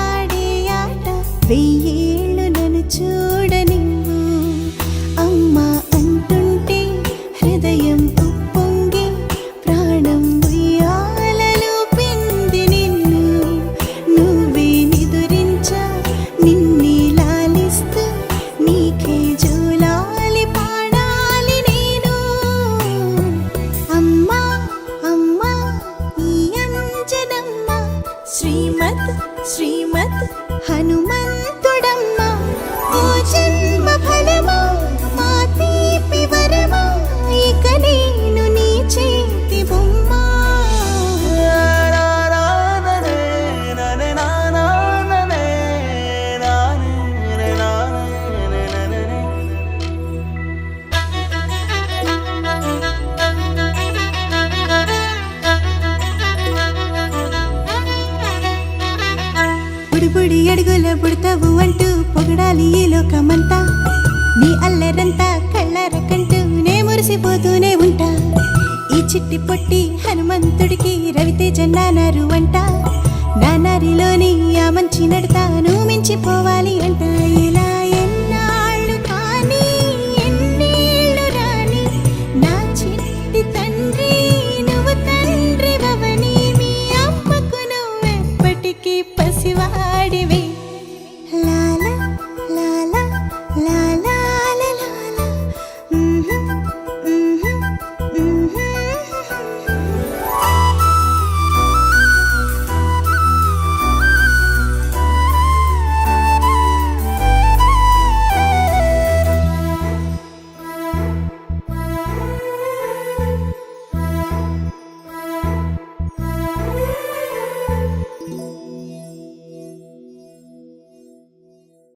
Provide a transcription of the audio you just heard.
ఆడే ఆట వెయ్యేళ్ళు నన్ను చూడనివ్వు అమ్మా అంటుంటే హృదయం ఉప్పొంగి ప్రాణం ఉయ్యాలలో పిండి నిన్ను నువ్వే నిదురించా నిన్నే లాలిస్తూ నీకే జోలాలి పాడాలి నేను అమ్మా అమ్మా ఈ అంజనమ్మ శ్రీమత్ శ్రీమత్ హనుమంతుడమ్మ ఓ జన్మ ఫలమా మా తీపి వరమా ఇక నేను నీ చేతి బొమ్మ బుడి బుడి అడుగుల పుడతావు అంటూ పొగడాలి ఈ లోకమంతా